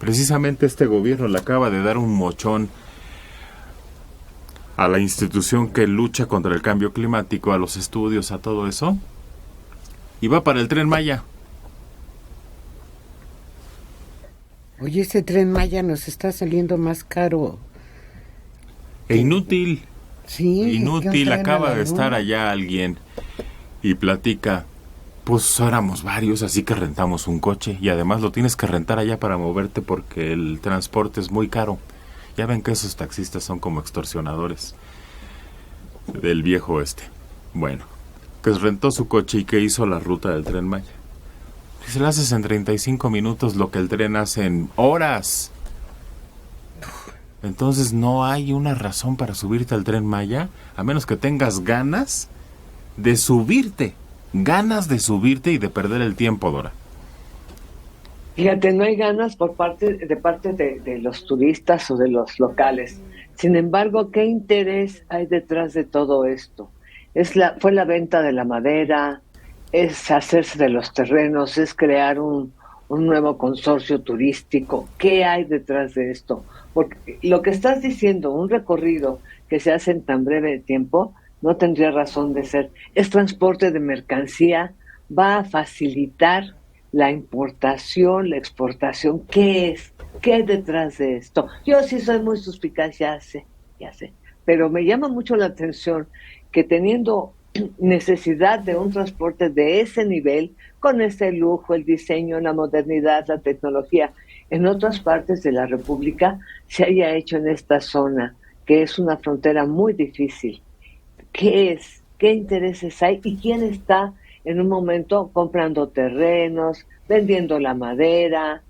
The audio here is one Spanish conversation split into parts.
Precisamente este gobierno le acaba de dar un mochón a la institución que lucha contra el cambio climático, a los estudios, a todo eso, y va para el Tren Maya. Oye, ese Tren Maya nos está saliendo más caro. E inútil. Sí. Inútil, acaba de estar allá alguien y platica, pues éramos varios, así que rentamos un coche y además lo tienes que rentar allá para moverte porque el transporte es muy caro. Ya ven que esos taxistas son como extorsionadores del viejo oeste. Bueno, que rentó su coche y que hizo la ruta del Tren Maya. Y se la haces en 35 minutos lo que el tren hace en horas. Entonces no hay una razón para subirte al Tren Maya, a menos que tengas ganas de subirte. Ganas de subirte y de perder el tiempo, Dora. Fíjate, no hay ganas por parte de los turistas o de los locales. Sin embargo, ¿qué interés hay detrás de todo esto? Fue la venta de la madera, es hacerse de los terrenos, es crear un nuevo consorcio turístico. ¿Qué hay detrás de esto? Porque lo que estás diciendo, un recorrido que se hace en tan breve tiempo, no tendría razón de ser. Es transporte de mercancía, va a facilitar la importación, la exportación. ¿Qué es? ¿Qué hay detrás de esto? Yo sí soy muy suspicaz, ya sé, pero me llama mucho la atención que teniendo necesidad de un transporte de ese nivel, con ese lujo, el diseño, la modernidad, la tecnología, en otras partes de la República se haya hecho en esta zona, que es una frontera muy difícil. ¿Qué es? ¿Qué intereses hay? ¿Y quién está en un momento comprando terrenos, vendiendo la madera,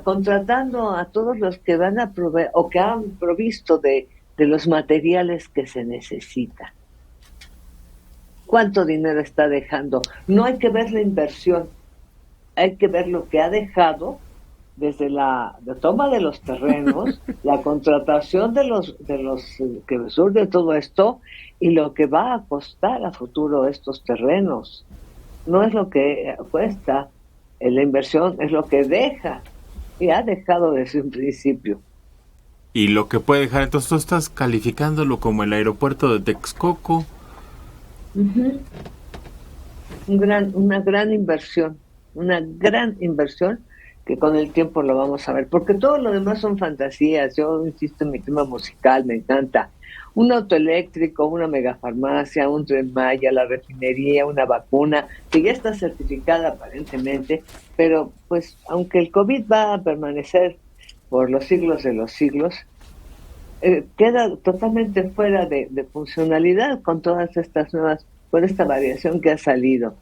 contratando a todos los que van a proveer o que han provisto de los materiales que se necesitan? ¿Cuánto dinero está dejando? No hay que ver la inversión, hay que ver lo que ha dejado desde la toma de los terrenos, la contratación de los que surge todo esto y lo que va a costar a futuro estos terrenos. No es lo que cuesta la inversión, es lo que deja y ha dejado desde un principio. Y lo que puede dejar, entonces tú estás calificándolo como el aeropuerto de Texcoco. Uh-huh. Una gran inversión que con el tiempo lo vamos a ver, porque todo lo demás son fantasías. Yo insisto en mi tema musical, me encanta. Un auto eléctrico, una megafarmacia, un Tren Maya, la refinería, una vacuna, que ya está certificada aparentemente, pero pues aunque el COVID va a permanecer por los siglos de los siglos, queda totalmente fuera de funcionalidad con todas estas nuevas, con esta variación que ha salido.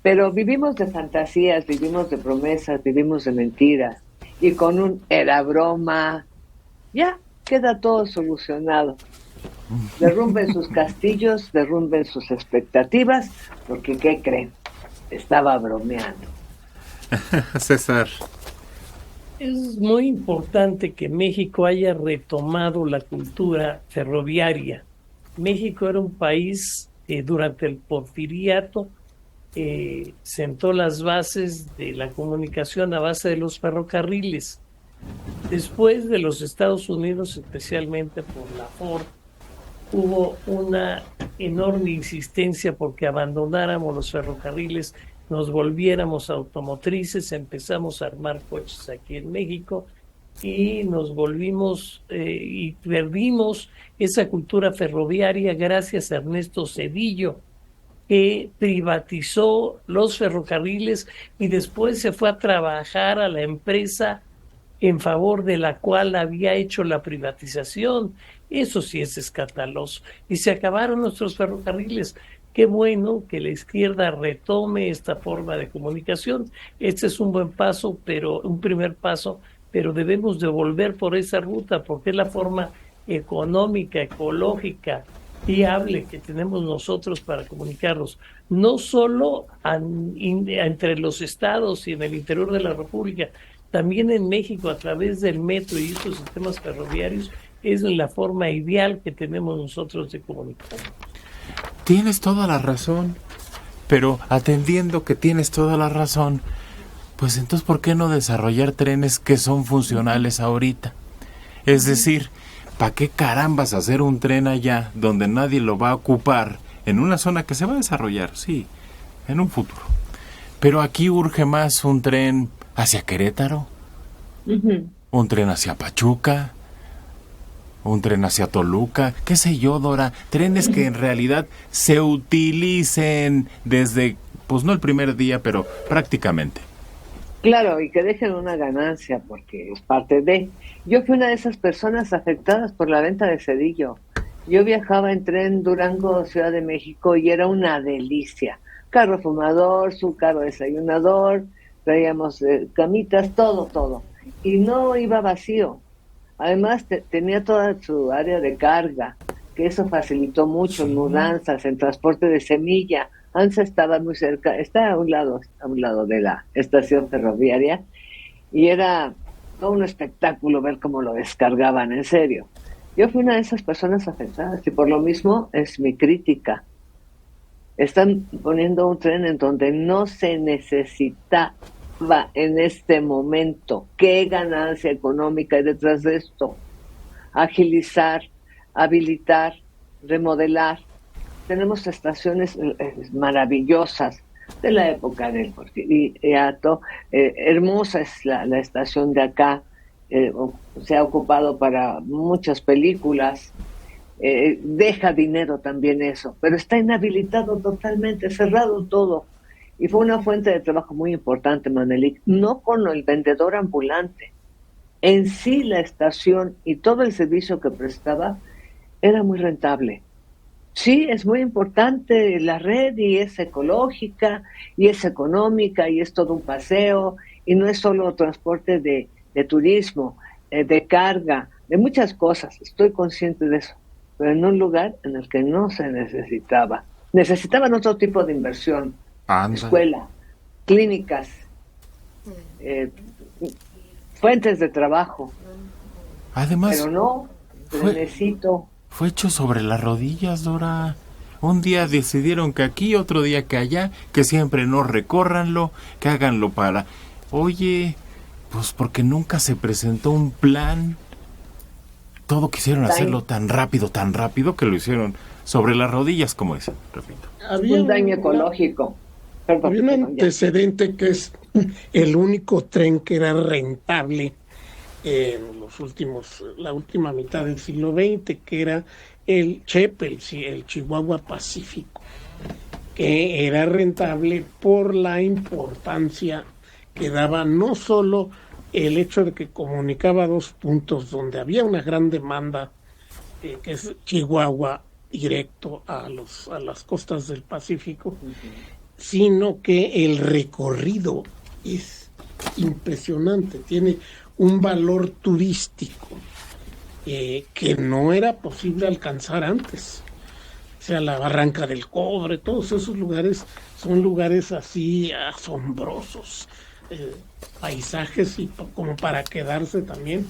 Pero vivimos de fantasías, vivimos de promesas, vivimos de mentiras. Y con un era broma, ya queda todo solucionado. Derrumben sus castillos, derrumben sus expectativas, porque ¿qué creen? Estaba bromeando. César. Es muy importante que México haya retomado la cultura ferroviaria. México era un país durante el porfiriato, sentó las bases de la comunicación a base de los ferrocarriles. Después de los Estados Unidos, especialmente por la Ford, hubo una enorme insistencia porque abandonáramos los ferrocarriles, nos volviéramos automotrices, empezamos a armar coches aquí en México y nos volvimos y perdimos esa cultura ferroviaria gracias a Ernesto Zedillo, que privatizó los ferrocarriles y después se fue a trabajar a la empresa en favor de la cual había hecho la privatización. Eso sí es escandaloso. Y se acabaron nuestros ferrocarriles. Qué bueno que la izquierda retome esta forma de comunicación. Este es un buen paso, un primer paso, pero debemos de volver por esa ruta porque es la forma económica, ecológica, viable que tenemos nosotros para comunicarnos, no solo entre los estados y en el interior de la República, también en México a través del metro y estos sistemas ferroviarios es la forma ideal que tenemos nosotros de comunicar. Tienes toda la razón, pero atendiendo que tienes toda la razón, Pues entonces, ¿por qué no desarrollar trenes que son funcionales ahorita? Es decir, ¿para qué carambas hacer un tren allá donde nadie lo va a ocupar en una zona que se va a desarrollar, sí, en un futuro? Pero aquí urge más un tren hacia Querétaro, un tren hacia Pachuca, un tren hacia Toluca, qué sé yo, Dora, trenes que en realidad se utilicen desde, pues no el primer día, pero prácticamente. Claro, y que dejen una ganancia porque es parte de... Yo fui una de esas personas afectadas por la venta de Cedillo. Yo viajaba en tren Durango, Ciudad de México, y era una delicia. Carro fumador, su carro desayunador, traíamos camitas, todo. Y no iba vacío. Además, tenía toda su área de carga, que eso facilitó mucho en mudanzas, en transporte de semilla. ANSA estaba muy cerca, está a un lado de la estación ferroviaria, y era todo un espectáculo ver cómo lo descargaban, en serio. Yo fui una de esas personas afectadas y por lo mismo es mi crítica. Están poniendo un tren en donde no se necesitaba en este momento. ¿Qué ganancia económica hay detrás de esto? Agilizar, habilitar, remodelar. Tenemos estaciones maravillosas de la época del Porfiriato. Hermosa es la estación de acá. Se ha ocupado para muchas películas. Deja dinero también eso, pero está inhabilitado totalmente, cerrado todo. Y fue una fuente de trabajo muy importante, Manelik, no con el vendedor ambulante. En sí la estación y todo el servicio que prestaba era muy rentable. Sí, es muy importante la red y es ecológica y es económica y es todo un paseo y no es solo transporte de turismo, de carga, de muchas cosas. Estoy consciente de eso, pero en un lugar en el que no se necesitaba. Necesitaban otro tipo de inversión. Anda. Escuela, clínicas, fuentes de trabajo. Además, pero no, necesito... Fue hecho sobre las rodillas, Dora. Un día decidieron que aquí, otro día que allá, que siempre no recórranlo, que háganlo para... Oye, pues porque nunca se presentó un plan. Todo quisieron hacerlo tan rápido que lo hicieron sobre las rodillas, como es, repito. Había un daño ecológico. Había un antecedente que es el único tren que era rentable en la última mitad del siglo XX, que era el CHEP, el Chihuahua Pacífico, que era rentable por la importancia que daba no solo el hecho de que comunicaba dos puntos donde había una gran demanda, que es Chihuahua directo a las costas del Pacífico, sino que el recorrido es impresionante, tiene un valor turístico que no era posible alcanzar antes. O sea, la Barranca del Cobre, todos esos lugares son lugares así asombrosos, paisajes y como para quedarse también.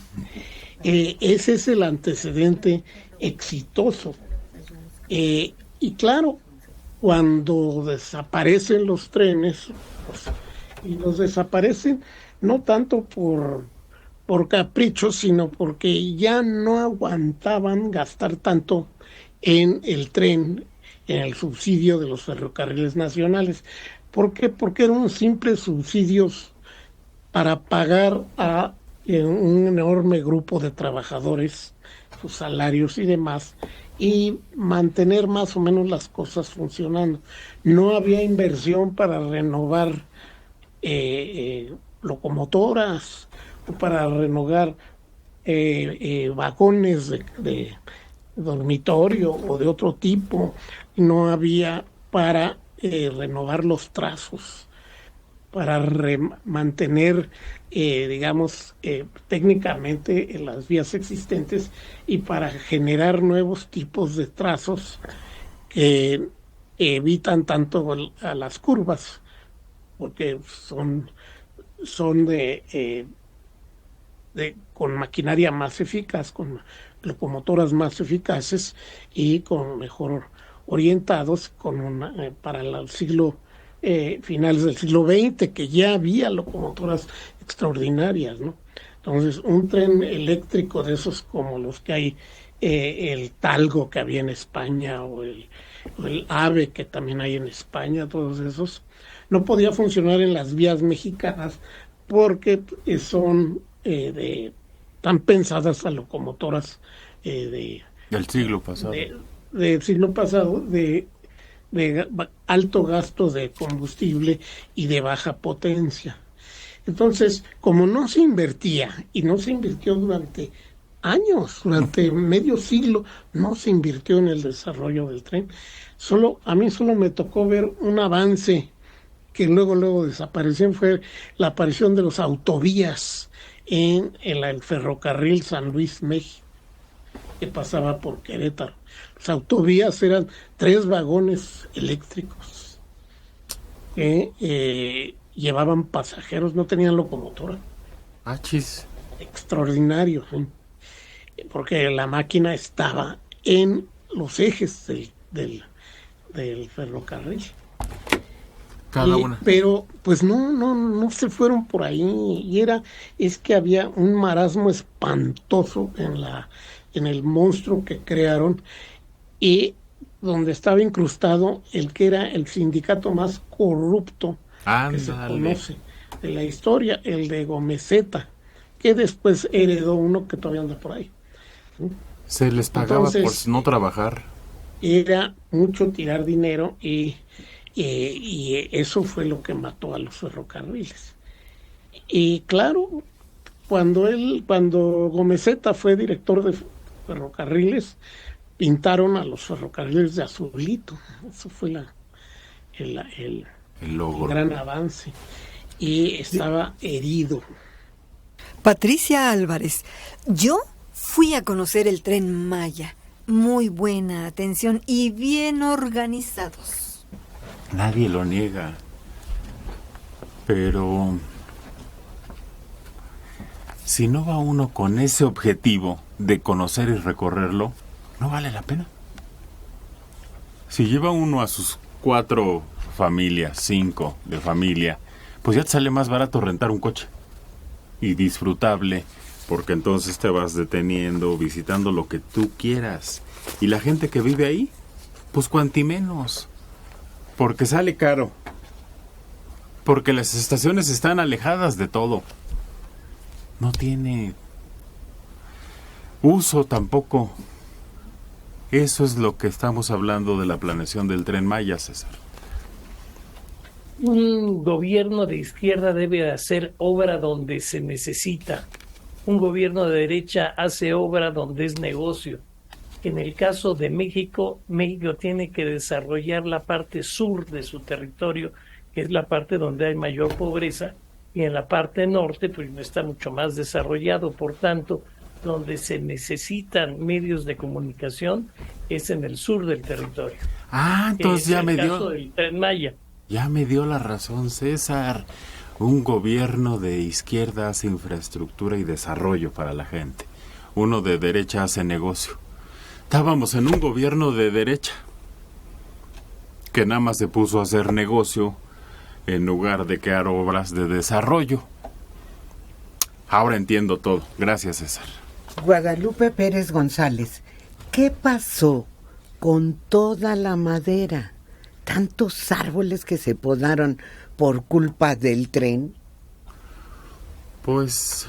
Ese es el antecedente exitoso. Y claro, cuando desaparecen los trenes, pues, y los desaparecen no tanto por capricho, sino porque ya no aguantaban gastar tanto en el tren, en el subsidio de los ferrocarriles nacionales. ¿Por qué? Porque eran simples subsidios para pagar a un enorme grupo de trabajadores, sus salarios y demás, y mantener más o menos las cosas funcionando. No había inversión para renovar locomotoras, para renovar vagones de dormitorio o de otro tipo. No había para renovar los trazos, para mantener, digamos, técnicamente las vías existentes y para generar nuevos tipos de trazos que evitan tanto a las curvas, porque son con maquinaria más eficaz, con locomotoras más eficaces y con mejor orientados, para el siglo finales del siglo XX, que ya había locomotoras extraordinarias, ¿no? Entonces, un tren eléctrico de esos como los que hay, el Talgo que había en España, o el AVE que también hay en España, todos esos, no podía funcionar en las vías mexicanas porque están pensadas a locomotoras del siglo pasado. Del siglo pasado, de alto gasto de combustible y de baja potencia. Entonces, como no se invertía, y no se invirtió durante años, durante medio siglo, no se invirtió en el desarrollo del tren. A mí solo me tocó ver un avance que luego desapareció, fue la aparición de los autovías en el ferrocarril San Luis México, que pasaba por Querétaro. Las autovías eran 3 vagones eléctricos que llevaban pasajeros, no tenían locomotora. Chis. Extraordinario, ¿sí? Porque la máquina estaba en los ejes del ferrocarril. Cada una. Pero pues no se fueron por ahí, y es que había un marasmo espantoso en el monstruo que crearon, y donde estaba incrustado el que era el sindicato más corrupto que se conoce de la historia, el de Gomezeta, que después heredó uno que todavía anda por ahí. ¿Sí? Se les pagaba por no trabajar. Era mucho tirar dinero, y eso fue lo que mató a los ferrocarriles. Y claro, cuando Gomezeta fue director de ferrocarriles, pintaron a los ferrocarriles de azulito. Eso fue el logro, el gran avance. Y estaba herido. Patricia Álvarez, yo fui a conocer el Tren Maya. Muy buena atención y bien organizados. Nadie lo niega. Pero si no va uno con ese objetivo de conocer y recorrerlo, no vale la pena. Si lleva uno a sus 4 familias, 5 de familia, pues ya te sale más barato rentar un coche. Y disfrutable, porque entonces te vas deteniendo, visitando lo que tú quieras. Y la gente que vive ahí, pues cuanti menos. Porque sale caro. Porque las estaciones están alejadas de todo. No tiene uso tampoco. Eso es lo que estamos hablando de la planeación del Tren Maya, César. Un gobierno de izquierda debe hacer obra donde se necesita. Un gobierno de derecha hace obra donde es negocio. En el caso de México, México tiene que desarrollar la parte sur de su territorio, que es la parte donde hay mayor pobreza, y en la parte norte pues no está mucho más desarrollado. Por tanto, donde se necesitan medios de comunicación es en el sur del territorio. Entonces ya me dio... caso del Tren Maya. Ya me dio la razón, César. Un gobierno de izquierda hace infraestructura y desarrollo para la gente. Uno de derecha hace negocio. Estábamos en un gobierno de derecha que nada más se puso a hacer negocio en lugar de crear obras de desarrollo. Ahora entiendo todo. Gracias, César. Guadalupe Pérez González, ¿qué pasó con toda la madera? Tantos árboles que se podaron por culpa del tren. Pues...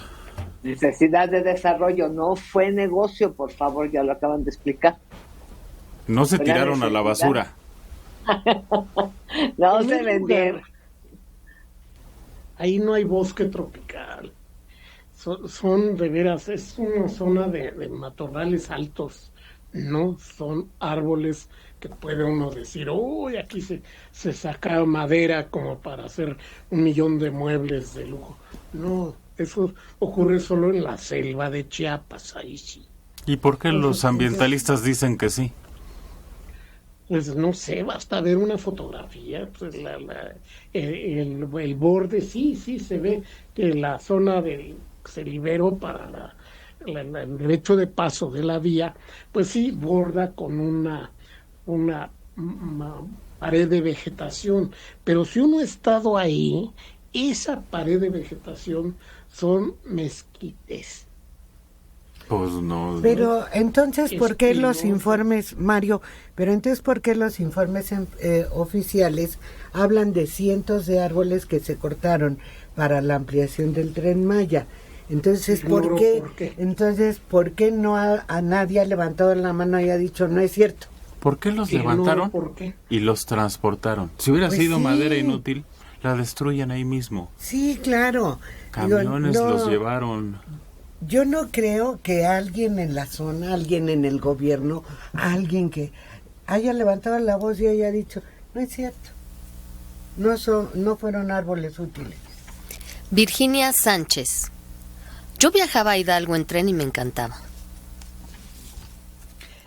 necesidad de desarrollo, no fue negocio, por favor, ya lo acaban de explicar. No se tiraron a la basura. No se vendieron. Ahí no hay bosque tropical. Son de veras, es una zona de matorrales altos. No son árboles que puede uno decir, uy, aquí se saca madera como para hacer 1 millón de muebles de lujo. No, eso ocurre solo en la selva de Chiapas, ahí sí. ¿Y por qué los ambientalistas dicen que sí? Pues no sé, basta ver una fotografía, pues el borde, sí, se ve que la zona se liberó para el derecho de paso de la vía, pues sí, borda con una pared de vegetación, pero si uno ha estado ahí, esa pared de vegetación son mezquites. Pues no. Pero entonces, ¿por qué los Espinosa. informes, Mario, ¿por qué los informes oficiales hablan de cientos de árboles que se cortaron para la ampliación del Tren Maya? Entonces, Ignoro por qué. Entonces, ¿por qué no a nadie ha levantado la mano y ha dicho no es cierto? ¿Por qué los Ignoro levantaron por qué. y los transportaron? Si hubiera Pues sido sí. madera inútil, la destruyen ahí mismo. Sí, claro. Digo, Camiones no, los llevaron. Yo no creo que alguien en la zona, alguien en el gobierno, alguien que haya levantado la voz y haya dicho, no es cierto, no fueron árboles útiles. Virginia Sánchez. Yo viajaba a Hidalgo en tren y me encantaba.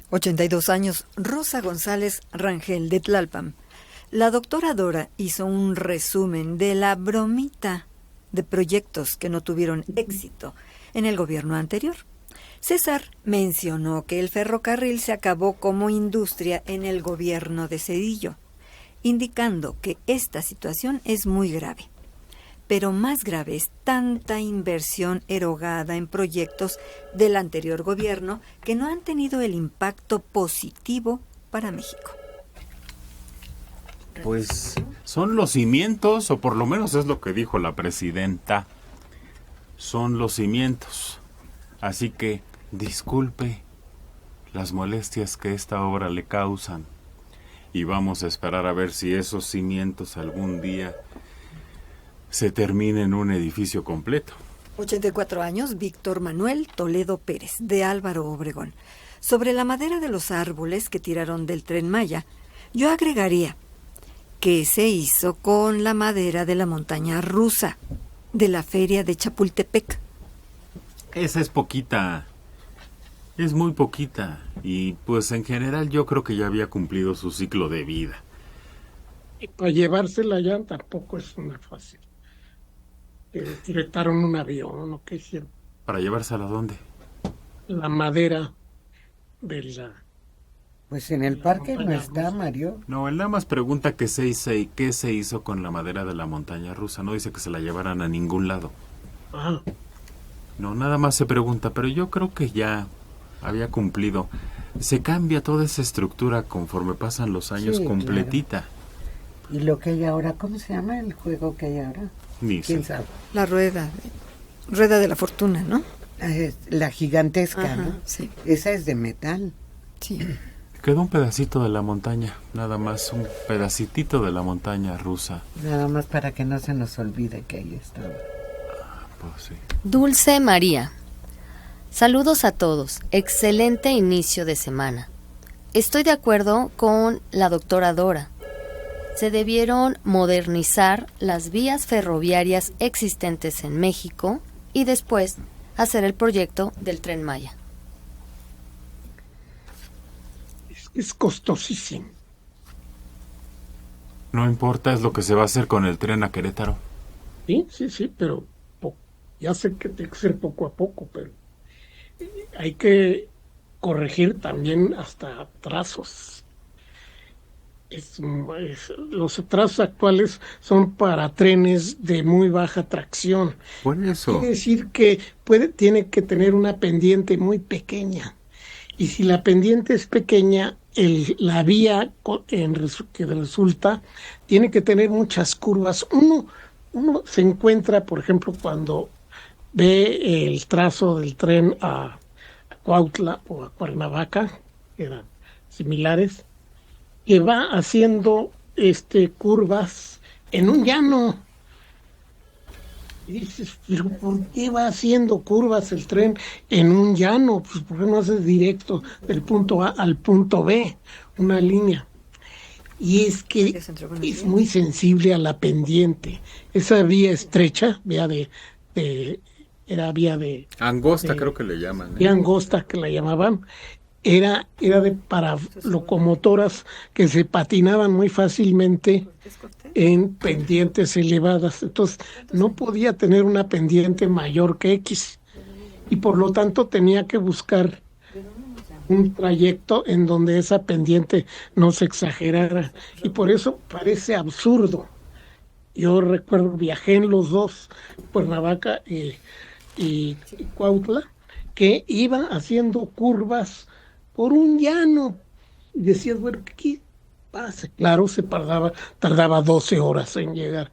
82 años, Rosa González Rangel de Tlalpan. La doctora Dora hizo un resumen de la bromita de proyectos que no tuvieron éxito en el gobierno anterior. César mencionó que el ferrocarril se acabó como industria en el gobierno de Zedillo, indicando que esta situación es muy grave. Pero más grave es tanta inversión erogada en proyectos del anterior gobierno que no han tenido el impacto positivo para México. Pues son los cimientos, o por lo menos es lo que dijo la presidenta. Son los cimientos. Así que disculpe las molestias que esta obra le causan. Y vamos a esperar a ver si esos cimientos algún día se termina en un edificio completo. 84 años, Víctor Manuel Toledo Pérez, de Álvaro Obregón. Sobre la madera de los árboles que tiraron del Tren Maya, yo agregaría que se hizo con la madera de la montaña rusa, de la feria de Chapultepec. Esa es poquita. Es muy poquita. Y pues en general yo creo que ya había cumplido su ciclo de vida. Y para llevársela allá tampoco es una fácil. Tretaron un avión, ¿no? ¿Qué hicieron? ¿Para llevársela a dónde? La madera de la... Pues en el parque no está, Mario. No, él nada más pregunta qué se hizo con la madera de la montaña rusa. No dice que se la llevaran a ningún lado. Ah, No, nada más se pregunta, pero yo creo que ya había cumplido. Se cambia toda esa estructura conforme pasan los años, Sí, completita. Y lo que hay ahora, ¿cómo se llama el juego que hay ahora? Ni ¿Quién sé. sabe? La rueda de la fortuna, ¿no? Es la gigantesca, Ajá, ¿no? sí. Esa es de metal. Sí. Quedó un pedacito de la montaña, nada más un pedacitito de la montaña rusa. Nada más para que no se nos olvide que ahí estaba. Pues sí. Dulce María. Saludos a todos. Excelente inicio de semana. Estoy de acuerdo con la doctora Dora. Se debieron modernizar las vías ferroviarias existentes en México y después hacer el proyecto del Tren Maya. es costosísimo. No importa, es lo que se va a hacer con el tren a Querétaro. Sí, pero ya sé que tiene que ser poco a poco, pero hay que corregir también hasta trazos. Los trazos actuales son para trenes de muy baja tracción. Por eso. Quiere decir que tiene que tener una pendiente muy pequeña. Y si la pendiente es pequeña, la vía que resulta tiene que tener muchas curvas. Uno se encuentra, por ejemplo, cuando ve el trazo del tren a Cuautla o a Cuernavaca, que eran similares, que va haciendo curvas en un llano. Y dices, pero ¿por qué va haciendo curvas el tren en un llano? Pues ¿por qué no haces directo del punto A al punto B, una línea? Y es que es muy sensible a la pendiente. Esa vía estrecha, era vía de... Angosta creo que le llaman. Vía angosta que la llamaban. Era para locomotoras que se patinaban muy fácilmente en pendientes elevadas. Entonces, no podía tener una pendiente mayor que X. Y por lo tanto tenía que buscar un trayecto en donde esa pendiente no se exagerara, y por eso parece absurdo. Yo recuerdo, viajé en los dos, Cuernavaca y Cuautla, que iba haciendo curvas por un llano. Y decías, bueno, ¿qué pasa? Claro, tardaba 12 horas en llegar.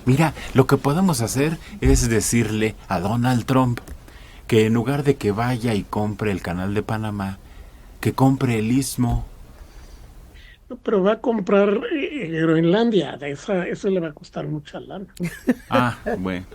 Mira, lo que podemos hacer es decirle a Donald Trump que en lugar de que vaya y compre el canal de Panamá, que compre el Istmo. Pero va a comprar Groenlandia, eso le va a costar mucha lana. Ah, bueno.